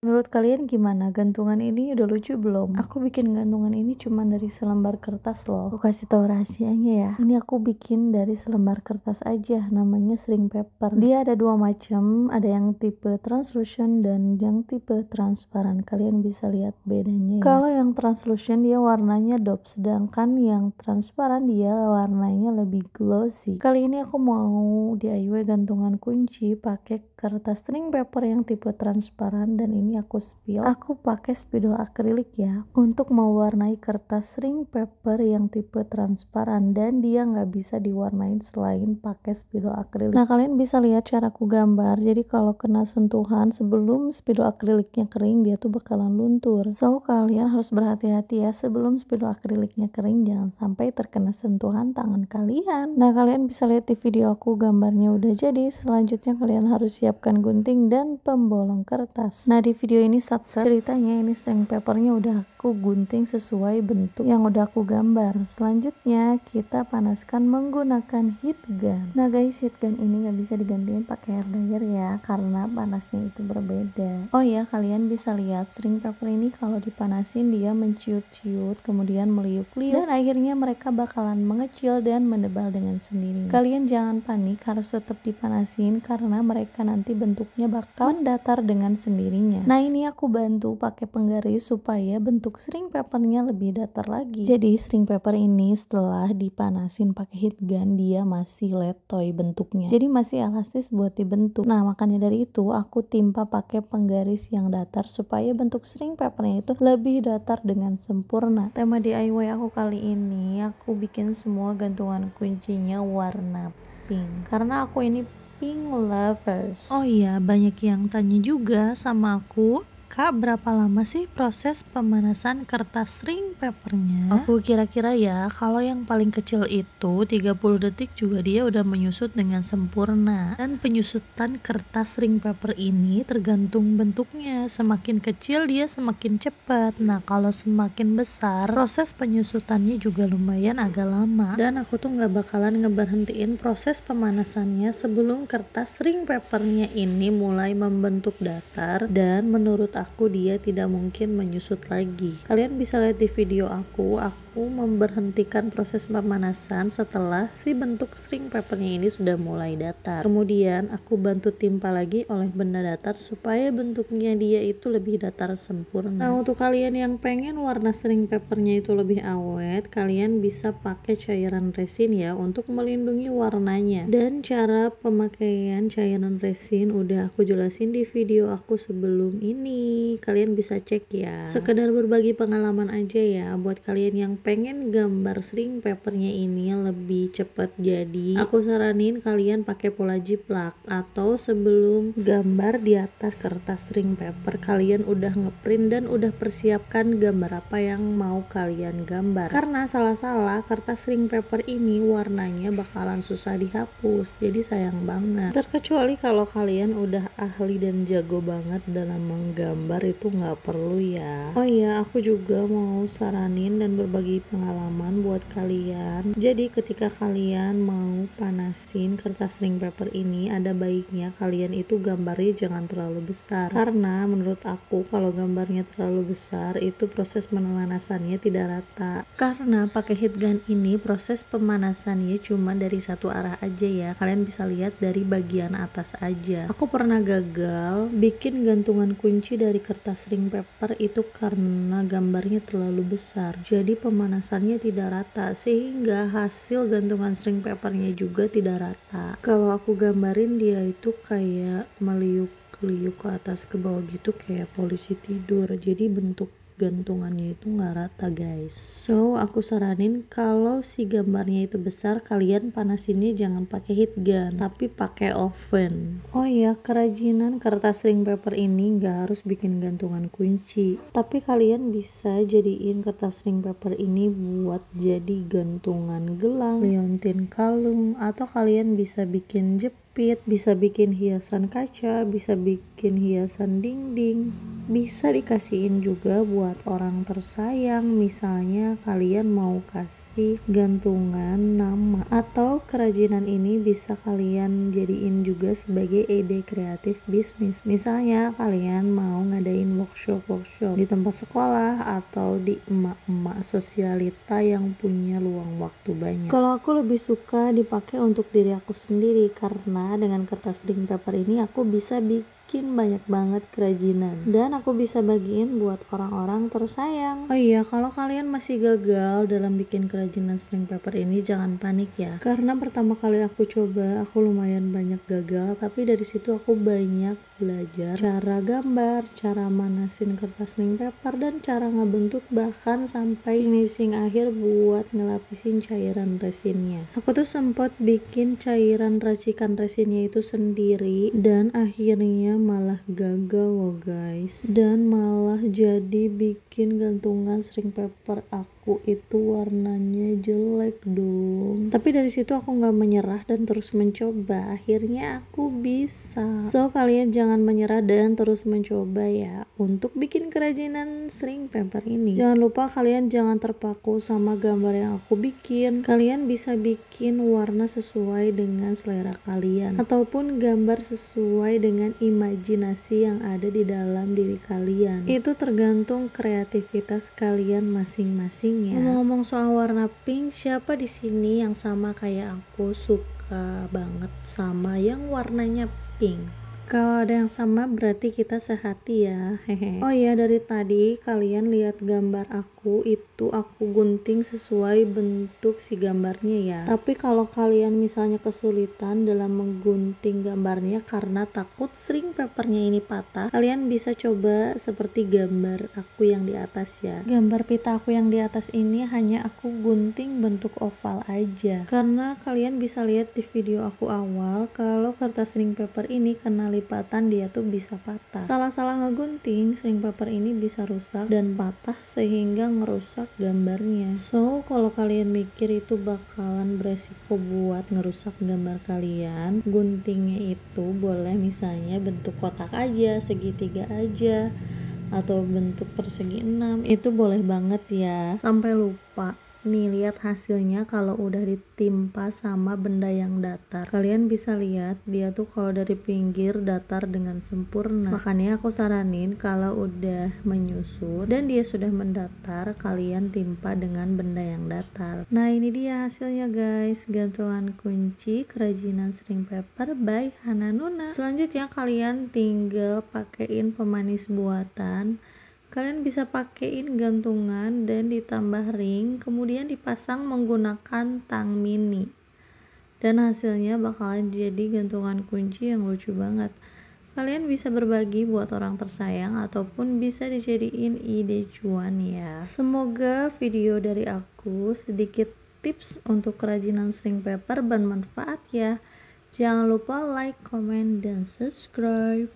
Menurut kalian gimana? Gantungan ini udah lucu belum? Aku bikin gantungan ini cuma dari selembar kertas loh. Aku kasih tahu rahasianya ya. Ini aku bikin dari selembar kertas aja, namanya string paper. Dia ada dua macam, ada yang tipe translucent dan yang tipe transparan. Kalian bisa lihat bedanya ya. Kalau yang translucent dia warnanya dope, sedangkan yang transparan dia warnanya lebih glossy. Kali ini aku mau DIY gantungan kunci pakai kertas string paper yang tipe transparan, dan ini aku spill. Aku pakai spidol akrilik ya untuk mewarnai kertas string paper yang tipe transparan, dan dia nggak bisa diwarnain selain pakai spidol akrilik. Nah, kalian bisa lihat caraku gambar. Jadi kalau kena sentuhan sebelum spidol akriliknya kering, dia tuh bakalan luntur. So kalian harus berhati-hati ya, sebelum spidol akriliknya kering jangan sampai terkena sentuhan tangan kalian. Nah, kalian bisa lihat di video aku gambarnya udah jadi. Selanjutnya kalian harus siapkan gunting dan pembolong kertas. Nah, di video ini ceritanya ini string papernya udah aku gunting sesuai bentuk yang udah aku gambar. Selanjutnya kita panaskan menggunakan heat gun. Nah guys, heat gun ini nggak bisa digantiin pakai hair dryer ya, karena panasnya itu berbeda. Oh ya, kalian bisa lihat string paper ini kalau dipanasin dia menciut-ciut, kemudian meliuk-liuk, dan akhirnya mereka bakalan mengecil dan menebal dengan sendirinya. Kalian jangan panik, harus tetap dipanasin karena mereka nanti bentuknya bakal mendatar dengan sendirinya. Nah, ini aku bantu pakai penggaris supaya bentuk string papernya lebih datar lagi. Jadi string paper ini setelah dipanasin pakai heat gun dia masih letoy bentuknya, jadi masih elastis buat dibentuk. Nah, makanya dari itu aku timpa pakai penggaris yang datar supaya bentuk string papernya itu lebih datar dengan sempurna. Tema DIY aku kali ini, aku bikin semua gantungan kuncinya warna pink karena aku ini pink lovers. Oh iya, banyak yang tanya juga sama aku, Kak, berapa lama sih proses pemanasan kertas string papernya? Aku kira-kira ya, kalau yang paling kecil itu 30 detik juga dia udah menyusut dengan sempurna. Dan penyusutan kertas string paper ini tergantung bentuknya. Semakin kecil dia semakin cepat. Nah, kalau semakin besar, proses penyusutannya juga lumayan agak lama. Dan aku tuh nggak bakalan ngeberhentiin proses pemanasannya sebelum kertas string papernya ini mulai membentuk datar, dan menurut aku dia tidak mungkin menyusut lagi. Kalian bisa lihat di video aku memberhentikan proses pemanasan setelah si bentuk string papernya ini sudah mulai datar. Kemudian aku bantu timpa lagi oleh benda datar supaya bentuknya dia itu lebih datar sempurna. Nah, untuk kalian yang pengen warna string papernya itu lebih awet, kalian bisa pakai cairan resin ya untuk melindungi warnanya. Dan cara pemakaian cairan resin udah aku jelasin di video aku sebelum ini. Kalian bisa cek ya. Sekedar berbagi pengalaman aja ya buat kalian yang pengen gambar string papernya ini lebih cepat jadi. Aku saranin kalian pakai pola jiplak, atau sebelum gambar di atas kertas string paper kalian udah ngeprint dan udah persiapkan gambar apa yang mau kalian gambar. Karena salah-salah kertas string paper ini warnanya bakalan susah dihapus. Jadi sayang banget. Terkecuali kalau kalian udah ahli dan jago banget dalam menggambar itu nggak perlu ya. Oh iya, aku juga mau saranin dan berbagi pengalaman buat kalian. Jadi ketika kalian mau panasin kertas string paper ini, ada baiknya kalian itu gambarnya jangan terlalu besar, karena menurut aku kalau gambarnya terlalu besar itu proses pemanasannya tidak rata. Karena pakai heat gun ini proses pemanasannya cuma dari satu arah aja ya. Kalian bisa lihat dari bagian atas aja. Aku pernah gagal bikin gantungan kunci dari kertas string paper itu karena gambarnya terlalu besar, jadi pemanasannya tidak rata sehingga hasil gantungan string papernya juga tidak rata. Kalau aku gambarin dia itu kayak meliuk-liuk ke atas ke bawah gitu, kayak polisi tidur, jadi bentuk gantungannya itu nggak rata guys. So aku saranin kalau si gambarnya itu besar, kalian panasinnya jangan pakai heat gun tapi pakai oven. Oh ya, kerajinan kertas string paper ini nggak harus bikin gantungan kunci, tapi kalian bisa jadiin kertas string paper ini buat jadi gantungan gelang, liontin kalung, atau kalian bisa bikin jepit, bisa bikin hiasan kaca, bisa bikin hiasan dinding, bisa dikasihin juga buat orang tersayang. Misalnya kalian mau kasih gantungan nama, atau kerajinan ini bisa kalian jadiin juga sebagai ide kreatif bisnis. Misalnya kalian mau ngadain workshop di tempat sekolah atau di emak-emak sosialita yang punya luang waktu banyak. Kalau aku lebih suka dipakai untuk diri aku sendiri, karena dengan kertas string paper ini aku bisa bikin banyak banget kerajinan dan aku bisa bagiin buat orang-orang tersayang. Oh iya, kalau kalian masih gagal dalam bikin kerajinan string paper ini, jangan panik ya, karena pertama kali aku coba aku lumayan banyak gagal, tapi dari situ aku banyak belajar cara gambar, cara manasin kertas string paper, dan cara ngebentuk, bahkan sampai finishing akhir buat ngelapisin cairan resinnya. Aku tuh sempat bikin cairan racikan resinnya itu sendiri dan akhirnya malah gagal loh guys, dan malah jadi bikin gantungan string paper aku itu warnanya jelek dong. Tapi dari situ aku nggak menyerah dan terus mencoba, akhirnya aku bisa. So kalian jangan menyerah dan terus mencoba ya untuk bikin kerajinan string paper ini. Jangan lupa kalian jangan terpaku sama gambar yang aku bikin. Kalian bisa bikin warna sesuai dengan selera kalian ataupun gambar sesuai dengan imajinasi yang ada di dalam diri kalian. Itu tergantung kreativitas kalian masing-masing ya. Ngomong-ngomong soal warna pink, siapa di sini yang sama kayak aku suka banget sama yang warnanya pink? Kalau ada yang sama berarti kita sehati ya. Hehe. Oh iya, dari tadi kalian lihat gambar aku itu aku gunting sesuai bentuk si gambarnya ya. Tapi kalau kalian misalnya kesulitan dalam menggunting gambarnya karena takut string papernya ini patah, kalian bisa coba seperti gambar aku yang di atas ya. Gambar pita aku yang di atas ini hanya aku gunting bentuk oval aja, karena kalian bisa lihat di video aku awal kalau kertas string paper ini kena lipatan dia tuh bisa patah. Salah-salah ngegunting string paper ini bisa rusak dan patah sehingga ngerusak gambarnya. So kalau kalian mikir itu bakalan beresiko buat ngerusak gambar kalian, guntingnya itu boleh misalnya bentuk kotak aja, segitiga aja, atau bentuk persegi 6, itu boleh banget ya. Sampai lupa nih lihat hasilnya kalau udah ditimpa sama benda yang datar. Kalian bisa lihat dia tuh kalau dari pinggir datar dengan sempurna. Makanya aku saranin kalau udah menyusut dan dia sudah mendatar, kalian timpa dengan benda yang datar. Nah ini dia hasilnya guys, gantungan kunci kerajinan string paper by Hananuna. Selanjutnya kalian tinggal pakein pemanis buatan. Kalian bisa pakein gantungan dan ditambah ring, kemudian dipasang menggunakan tang mini. Dan hasilnya bakalan jadi gantungan kunci yang lucu banget. Kalian bisa berbagi buat orang tersayang ataupun bisa dijadiin ide cuan ya. Semoga video dari aku sedikit tips untuk kerajinan string paper bermanfaat ya. Jangan lupa like, comment, dan subscribe.